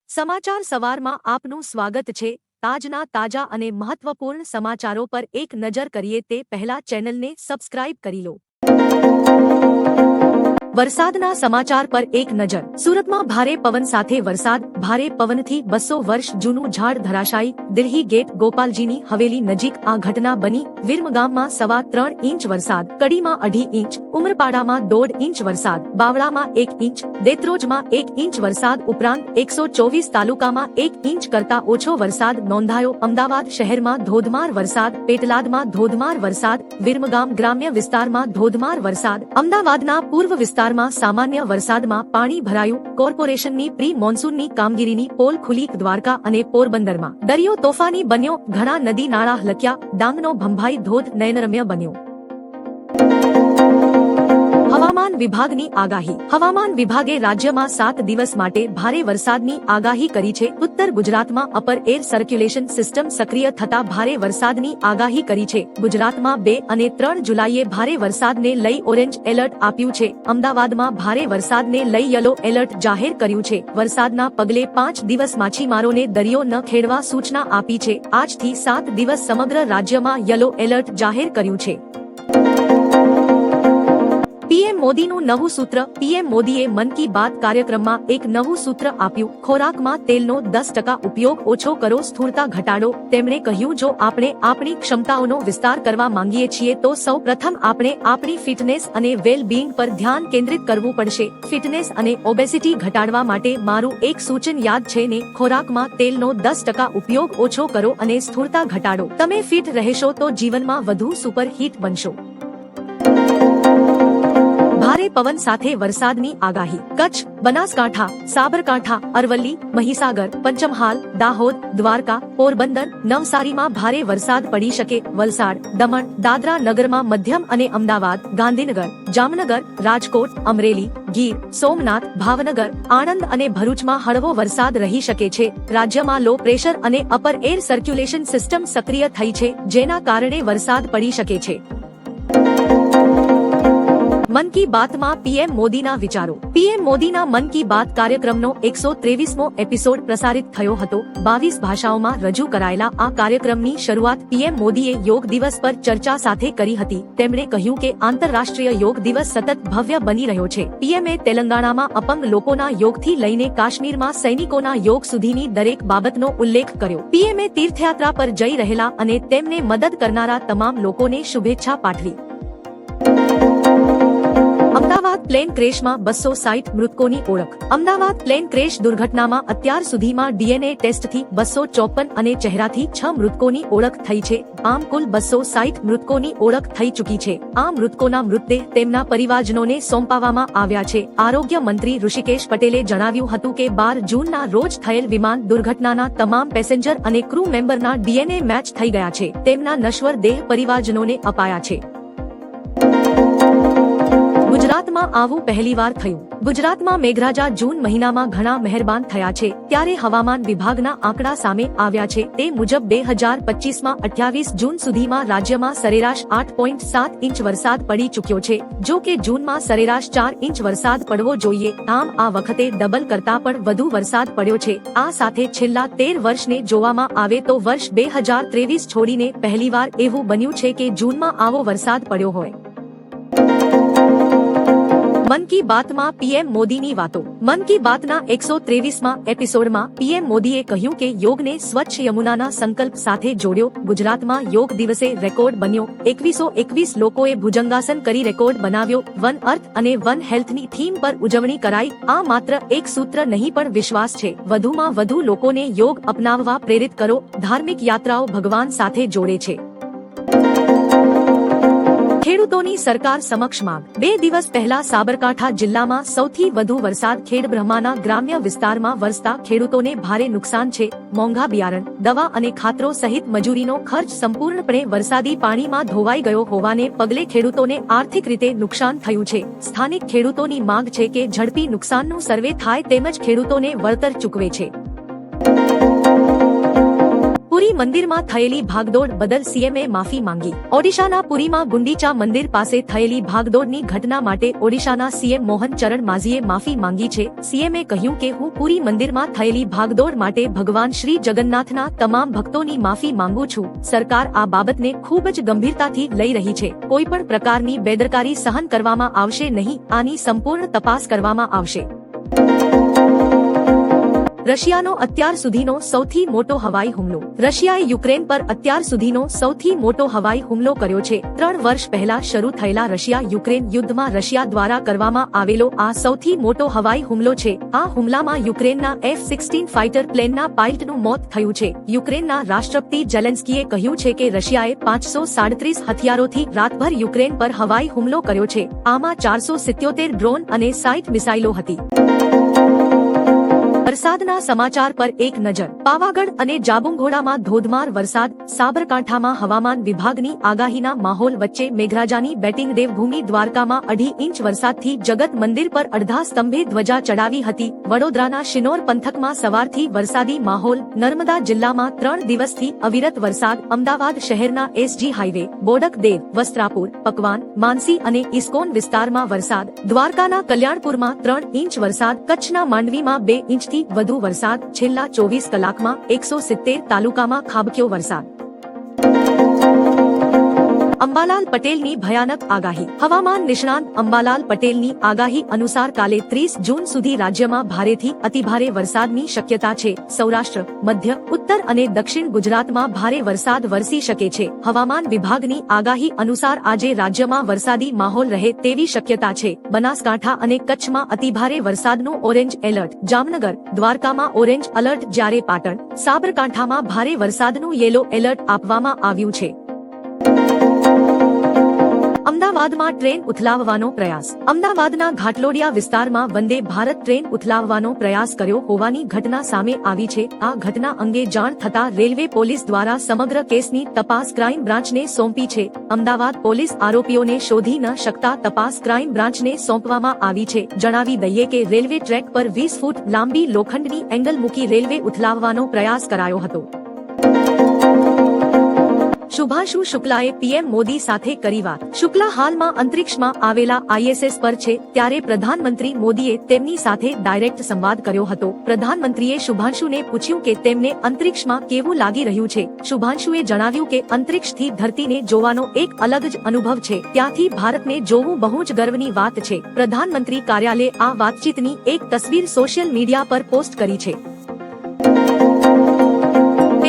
સમાચાર સવારમાં આપનું સ્વાગત છે। તાજના તાજા અને મહત્વપૂર્ણ સમાચારો પર એક નજર કરીએ તે પહેલા ચેનલને સબસ્ક્રાઇબ કરી લો। વરસાદના સમાચાર પર એક નજર। સુરતમાં ભારે પવન સાથે વરસાદ। ભારે પવનથી 200 વર્ષ જૂનું ઝાડ ધરાશાયી। દિલ્હી ગેટ ગોપાલજીની હવેલી નજીક આ ઘટના બની। વિરમગામમાં 3.25 ઇંચ વરસાદ। કડીમાં 2.5 ઇંચ। ઉમરપાડામાં 1.5 ઇંચ વરસાદ। બાવળામાં 1 ઇંચ। દેત્રોજમાં 1 ઇંચ વરસાદ ઉપરાંત 124 તાલુકામાં 1 ઇંચ કરતા ઓછો વરસાદ નોંધાયો। અમદાવાદ શહેરમાં ધોધમાર વરસાદ। પેટલાદમાં ધોધમાર વરસાદ। વિરમગામ ગ્રામ્ય વિસ્તારમાં ધોધમાર વરસાદ। અમદાવાદના પૂર્વ વિસ્તારમાં સામાન્ય વરસાદમાં પાણી ભરાયું। કોર્પોરેશનની પ્રી મોન્સૂનની કામગીરીની પોલ ખુલી। દ્વારકા અને પોરબંદરમાં દરિયો તોફાની બન્યો। ઘણા નદી નાળા હલક્યા। ડાંગનો ભંભાઈ ધોધ નયનરમ્ય બન્યો। હવામાન વિભાગની આગાહી। હવામાન વિભાગે રાજ્યમાં 7 દિવસ માટે ભારે વરસાદની આગાહી કરી છે। ઉત્તર ગુજરાતમાં અપર એર સર્ક્યુલેશન સિસ્ટમ સક્રિય થતા ભારે વરસાદની આગાહી કરી છે। ગુજરાતમાં 2 અને 3 જુલાઈએ ભારે વરસાદને લઈ ઓરેન્જ એલર્ટ આપ્યું છે। અમદાવાદમાં ભારે વરસાદને લઈ યલો એલર્ટ જાહેર કર્યું છે। વરસાદના પગલે 5 દિવસ માછીમારોને દરિયો ન ખેડવા સૂચના આપી છે। આજથી 7 દિવસ સમગ્ર રાજ્યમાં યલો એલર્ટ જાહેર કર્યું છે। પીએમ મોદીનું નવું સૂત્ર। પીએમ મોદીએ મન કી બાત કાર્યક્રમમાં એક નવું સૂત્ર આપ્યું। ખોરાકમાં તેલનો 10% ઉપયોગ ઓછો કરો, સ્થૂળતા ઘટાડો। તેમણે કહ્યું, જો આપણે આપણી ક્ષમતાઓનો વિસ્તાર કરવા માંગીએ છીએ તો સૌ પ્રથમ આપણે આપણી ફિટનેસ અને વેલ બીઇંગ પર ધ્યાન કેન્દ્રિત કરવું પડશે। ફિટનેસ અને ઓબેસિટી ઘટાડવા માટે મારું એક સૂચન યાદ છે ને, ખોરાકમાં તેલનો 10% ઉપયોગ ઓછો કરો અને સ્થૂળતા ઘટાડો। તમે ફિટ રહેશો તો જીવનમાં વધુ સુપર હિટ બનશો। ભારે પવન સાથે વરસાદની આગાહી। કચ્છ, બનાસકાંઠા, સાબરકાંઠા, અરવલ્લી, મહીસાગર, પંચમહાલ, દાહોદ, દ્વારકા, પોરબંદર, નવસારીમાં ભારે વરસાદ પડી શકે। વલસાડ, દમણ, દાદરા નગરમાં મધ્યમ અને અમદાવાદ, ગાંધીનગર, જામનગર, રાજકોટ, અમરેલી, ગીર, સોમનાથ, ભાવનગર, આણંદ અને ભરૂચમાં હળવો વરસાદ રહી શકે છે। રાજ્યમાં લો પ્રેશર અને અપર એર સર્ક્યુલેશન સિસ્ટમ સક્રિય થઈ છે, જેના કારણે વરસાદ પડી શકે છે। મન કી બાતમાં પીએમ મોદીના વિચારો। પીએમ મોદીના મન કી બાત કાર્યક્રમનો 123મો એપિસોડ પ્રસારિત થયો હતો। 22 ભાષાઓમાં રજૂ કરાયેલા આ કાર્યક્રમની શરૂઆત પીએમ મોદીએ યોગ દિવસ પર ચર્ચા સાથે કરી હતી। તેમણે કહ્યું કે આંતરરાષ્ટ્રીય યોગ દિવસ સતત ભવ્ય બની રહ્યો છે। પીએમએ તેલંગાણામાં અપંગ લોકોના યોગથી લઈને કાશ્મીરમાં સૈનિકોના યોગ સુધીની દરેક બાબતનો ઉલ્લેખ કર્યો। પીએમએ તીર્થયાત્રા પર જઈ રહેલા અને તેમને મદદ કરનારા તમામ લોકોને શુભેચ્છા પાઠવી। અમદાવાદ પ્લેન ક્રેશમાં 260 મૃતકોની ઓળખ। અમદાવાદ પ્લેન ક્રેશ દુર્ઘટનામાં અત્યાર સુધીમાં ડીએનએ ટેસ્ટથી 254 અને ચહેરાથી 6 મૃતકોની ઓળખ થઈ છે। આમ કુલ 260 મૃતકોની ઓળખ થઈ ચૂકી છે। આ મૃતકોના મૃતદેહ તેમના પરિવારજનોને સોંપવામાં આવ્યા છે। આરોગ્ય મંત્રી ઋષિકેશ પટેલે જણાવ્યું હતું કે 12 જૂનના રોજ થયેલ વિમાન દુર્ઘટનાના તમામ પેસેન્જર અને ક્રૂ મેમ્બરના ડીએનએ મેચ થઈ ગયા છે। તેમના નશ્વર દેહ પરિવારજનોને અપાયા છે। ગુજરાતમાં આવું પહેલીવાર થયું। ગુજરાતમાં મેઘરાજા જૂન મહિનામાં ઘણા મહેરબાન થયા છે, ત્યારે હવામાન વિભાગના આંકડા સામે આવ્યા છે। તે મુજબ 2025માં 28 જૂન સુધીમાં રાજ્યમાં સરેરાશ 8.7 ઇંચ વરસાદ પડી ચૂક્યો છે, જો કે જૂનમાં સરેરાશ 4 ઇંચ વરસાદ પડવો જોઈએ। આમ આ વખતે ડબલ કરતા પણ વધુ વરસાદ પડ્યો છે। આ સાથે છેલ્લા 13 વર્ષને જોવામાં આવે તો વર્ષ 2023 છોડીને પહેલીવાર એવું બન્યું છે કે જૂનમાં આવો વરસાદ પડ્યો હોય। મન કી બાતમાં પીએમ મોદીની વાતો। મન કી બાતના 123માં એપિસોડમાં પીએમ મોદીએ કહ્યું કે યોગને સ્વચ્છ યમુનાના સંકલ્પ સાથે જોડ્યો। ગુજરાતમાં યોગ દિવસે રેકોર્ડ બન્યો। 2121 લોકોએ ભુજંગાસન કરી રેકોર્ડ બનાવ્યો। વન અર્થ અને વન હેલ્થની થીમ પર ઉજવણી કરાઈ। આ માત્ર એક સૂત્ર નહીં પણ વિશ્વાસ છે। વધુમાં વધુ લોકોને યોગ અપનાવવા પ્રેરિત કરો। ધાર્મિક યાત્રાઓ ભગવાન સાથે જોડે છે। ખેડૂતોની સરકાર સમક્ષ માંગ। 2 દિવસ પહેલા સાબરકાંઠા જિલ્લામાં સૌથી વધુ વરસાદ ખેડબ્રહ્માના ગ્રામ્ય વિસ્તારમાં વરસતા ખેડૂતોને ભારે નુકસાન છે। મોંઘા બિયારણ, દવા અને ખાતરો સહિત મજૂરીનો ખર્ચ સંપૂર્ણપણે વરસાદી પાણીમાં ધોવાઈ ગયો હોવાને પગલે ખેડૂતોને આર્થિક રીતે નુકસાન થયું છે। સ્થાનિક ખેડૂતોની માંગ છે કે ઝડપી નુકસાનનું સર્વે થાય તેમજ ખેડૂતોને વળતર ચૂકવે છે। પુરી મંદિરમાં થયેલી ભાગદોડ બદલ સીએમએ માફી માંગી. ઓડિશાના પુરીમાં ગુંડીચા મંદિર પાસે થયેલી ભાગદોડની ઘટના માટે ઓડિશાના સીએમ મોહન ચરણ માઝીએ માફી માંગી છે. સીએમએ કહ્યું કે હું પુરી મંદિરમાં થયેલી ભાગદોડ માટે ભગવાન શ્રી જગન્નાથના તમામ ભક્તોની માફી માંગુ છું. સરકાર આ બાબતને ખૂબ જ ગંભીરતાથી લઈ રહી છે. કોઈ પણ પ્રકારની બેદરકારી સહન કરવામાં આવશે નહીં. આની સંપૂર્ણ તપાસ કરવામાં આવશે. રશિયાનો અત્યાર સુધીનો સૌથી મોટો હવાઈ હુમલો. રશિયાએ યુક્રેન પર અત્યાર સુધીનો સૌથી મોટો હવાઈ હુમલો કર્યો છે. 3 વર્ષ પહેલા શરૂ થયેલા રશિયા યુક્રેન યુદ્ધમાં રશિયા દ્વારા કરવામાં આવેલો આ સૌથી મોટો હવાઈ હુમલો છે. આ હુમલામાં યુક્રેનના F-16 ફાઇટર પ્લેનના પાયલટનું મોત થયું છે. યુક્રેનના રાષ્ટ્રપતિ ઝેલેન્સ્કીએ કહ્યું છે કે રશિયાએ 537 હથિયારોથી રાતભર યુક્રેન પર હવાઈ હુમલો કર્યો છે. આમાં 477 ડ્રોન અને 60 મિસાઇલો હતી. વરસાદના સમાચાર પર એક નજર. પાવાગઢ અને જાબુંઘોડામાં ધોધમાર વરસાદ. સાબરકાંઠામાં હવામાન વિભાગની આગાહીના માહોલ વચ્ચે મેઘરાજાની બેટિંગ. દેવભૂમિ દ્વારકામાં 2.5 ઇંચ વરસાદથી જગત મંદિર પર અડધા સ્તંભે ધ્વજા ચડાવી હતી. વડોદરાના શિનોર પંથકમાં સવારથી વરસાદી માહોલ. નર્મદા જિલ્લામાં 3 દિવસથી અવિરત વરસાદ. અમદાવાદ શહેરના SG હાઈવે, બોડક દેવ, વસ્ત્રાપુર, પકવાન, માનસી અને ઇસ્કોન વિસ્તારમાં વરસાદ. દ્વારકાના કલ્યાણપુરમાં 3 ઇંચ વરસાદ. કચ્છના માંડવીમાં 2 ઇંચથી વધુ વરસાદ. છેલ્લા 24 કલાકમાં 170 તાલુકામાં ખાબક્યો વરસાદ. અંબાલાલ પટેલની ભયાનક આગાહી. હવામાન નિષ્ણાંત અંબાલાલ પટેલની આગાહી અનુસાર કાલે 30 જૂન સુધી રાજ્યમાં ભારેથી અતિભારે વરસાદની શક્યતા છે. સૌરાષ્ટ્ર, મધ્ય, ઉત્તર અને દક્ષિણ ગુજરાતમાં ભારે વરસાદ વરસી શકે છે. હવામાન વિભાગની આગાહી અનુસાર આજે રાજ્યમાં વરસાદી માહોલ રહે તેવી શક્યતા છે. બનાસકાંઠા અને કચ્છમાં અતિભારે વરસાદનું ઓરેન્જ એલર્ટ. જામનગર, દ્વારકામાં ઓરેન્જ એલર્ટ જ્યારે પાટણ, સાબરકાંઠામાં ભારે વરસાદનું યેલો એલર્ટ આપવામાં આવ્યું છે. અમદાવાદમાં ટ્રેન ઉથલાવવાનો પ્રયાસ. અમદાવાદના ઘાટલોડિયા વિસ્તારમાં વંદે ભારત ટ્રેન ઉથલાવવાનો પ્રયાસ કર્યો હોવાની ઘટના સામે આવી છે. આ ઘટના અંગે જાણ થતા રેલવે પોલીસ દ્વારા સમગ્ર કેસની તપાસ ક્રાઇમ બ્રાન્ચને સોંપી છે. અમદાવાદ પોલીસ આરોપીઓને શોધી ન શકતા તપાસ ક્રાઇમ બ્રાન્ચને સોંપવામાં આવી છે. જણાવી દઈએ કે રેલવે ટ્રેક પર 20 ફૂટ લાંબી લોખંડની એંગલ મૂકી રેલવે ઉથલાવવાનો પ્રયાસ કરાયો હતો. શુભાંશુ શુક્લાએ પીએમ મોદી સાથે કરી વાત. શુક્લા હાલમાં અંતરિક્ષમાં આવેલા ISS પર છે ત્યારે પ્રધાનમંત્રી મોદીએ તેમની સાથે ડાયરેક્ટ સંવાદ કર્યો હતો. પ્રધાનમંત્રીએ શુભાંશુને પૂછ્યું કે તેમને અંતરિક્ષમાં કેવું લાગી રહ્યું છે. શુભાંશુએ જણાવ્યું કે અંતરિક્ષથી ધરતીને જોવાનો એક અલગ જ અનુભવ છે. ત્યાંથી ભારતને જોવું બહુ જ ગર્વની વાત છે. પ્રધાનમંત્રી કાર્યાલયે આ વાતચીતની એક તસવીર સોશિયલ મીડિયા પર પોસ્ટ કરી છે.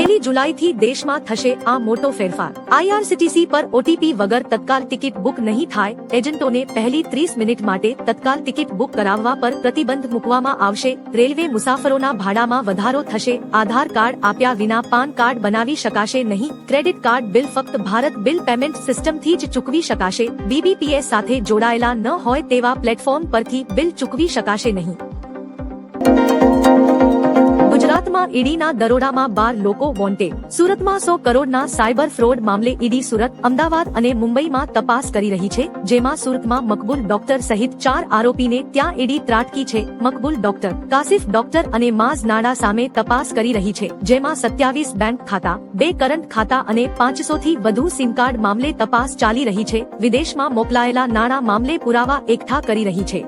1 જુલાઈથી દેશમાં થશે આ મોટો ફેરફાર. IRCTC પર OTP વગર તત્કાલ ટિકિટ બુક નહીં થાય. એજન્ટોને પહેલી 30 મિનિટ માટે તત્કાલ ટિકિટ બુક કરાવવા પર પ્રતિબંધ મૂકવામાં આવશે. રેલવે મુસાફરોના ભાડામાં વધારો થશે. આધાર કાર્ડ આપ્યા વિના પાન કાર્ડ બનાવી શકાશે નહીં. ક્રેડિટ કાર્ડ બિલ ફક્ત ભારત બિલ પેમેન્ટ સિસ્ટમથી જ ચૂકવી શકાશે. BBPS સાથે જોડાયેલા ન હોય તેવા પ્લેટફોર્મ પરથી બિલ ચૂકવી શકાશે નહીં. ગુજરાતમાં ઈડીના દરોડામાં 12 લોકો વોન્ટેડ. સુરતમાં 100 કરોડના સાયબર ફ્રોડ મામલે ઈડી સુરત, અમદાવાદ અને મુંબઈમાં તપાસ કરી રહી છે. જેમાં સુરતમાં મકબૂલ ડોક્ટર સહિત 4 આરોપીને ત્યાં ઈડી ત્રાટકી છે. મકબૂલ ડોક્ટર, કાસિફ ડોક્ટર અને માઝ નાડા સામે તપાસ કરી રહી છે. જેમાં 27 બેંક ખાતા, 2 કરંટ ખાતા અને 500 થી વધુ સિમ કાર્ડ મામલે તપાસ ચાલી રહી છે. વિદેશમાં મોકલાયેલા નાણાં મામલે પુરાવા એકઠા કરી રહી છે.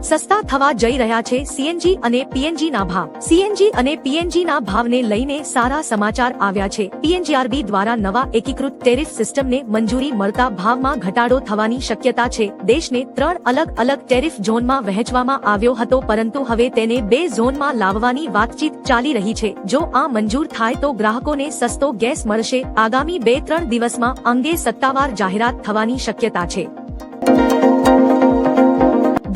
સસ્તા થવા જઈ રહ્યા છે CNG અને PNG ના ભાવ. CNG અને PNG ના ભાવને લઈને સારા સમાચાર આવ્યા છે. PNGRB દ્વારા નવા એકીકૃત ટેરિફ સિસ્ટમને મંજૂરી મળતા ભાવમાં ઘટાડો થવાની શક્યતા છે. દેશને 3 અલગ-અલગ ટેરિફ ઝોનમાં વહેંચવામાં આવ્યો હતો પરંતુ હવે તેને 2 ઝોનમાં લાવવાની વાતચીત ચાલી રહી છે. જો આ મંજૂર થાય તો ગ્રાહકોને સસ્તો ગેસ મળશે. આગામી 2-3 દિવસમાં અંગે સત્તાવાર જાહેરાત થવાની શક્યતા છે.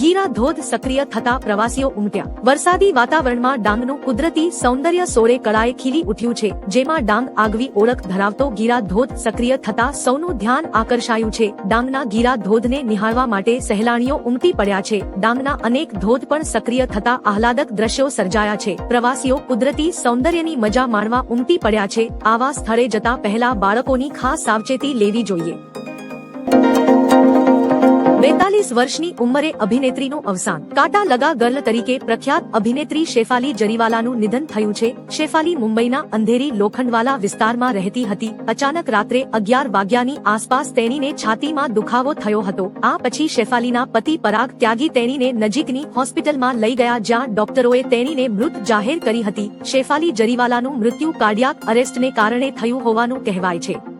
ગીરા ધોધ સક્રિય થતા પ્રવાસીઓ ઉમટ્યા. વરસાદી વાતાવરણમાં ડાંગનું કુદરતી સૌંદર્ય સોળે કળાએ ખીલી ઉઠ્યું છે. જેમાં ડાંગ આગવી ઓળખ ધરાવતો ગીરા ધોધ સક્રિય થતા સૌનું ધ્યાન આકર્ષાયું છે. ડાંગના ગીરા ધોધને નિહાળવા માટે સહેલાણીઓ ઉમટી પડ્યા છે. ડાંગના અનેક ધોધ પણ સક્રિય થતા આહલાદક દ્રશ્યો સર્જાયા છે. પ્રવાસીઓ કુદરતી સૌંદર્યની મજા માણવા ઉમટી પડ્યા છે. આવા સ્થળે જતા પહેલા બાળકોની ખાસ સાવચેતી લેવી જોઈએ. 42 વર્ષની ઉંમરે અભિનેત્રીનું અવસાન. કાંટા લગા ગર્લ તરીકે પ્રખ્યાત અભિનેત્રી શેફાલી જરીવાલાનું નિધન થયું છે. શેફાલી મુંબઈના અંધેરી લોખંડવાલા વિસ્તારમાં રહેતી હતી. અચાનક રાત્રે 11 વાગ્યાની આસપાસ તેણીને છાતીમાં દુખાવો થયો હતો. આ પછી શેફાલીના પતિ પરાગ ત્યાગી તેણીને નજીકની હોસ્પિટલમાં લઈ ગયા, જ્યાં ડોક્ટરોએ તેણીને મૃત જાહેર કરી હતી. શેફાલી જરીવાલાનું મૃત્યુ કાર્ડિયાક અરેસ્ટને કારણે થયું હોવાનું કહેવાય છે.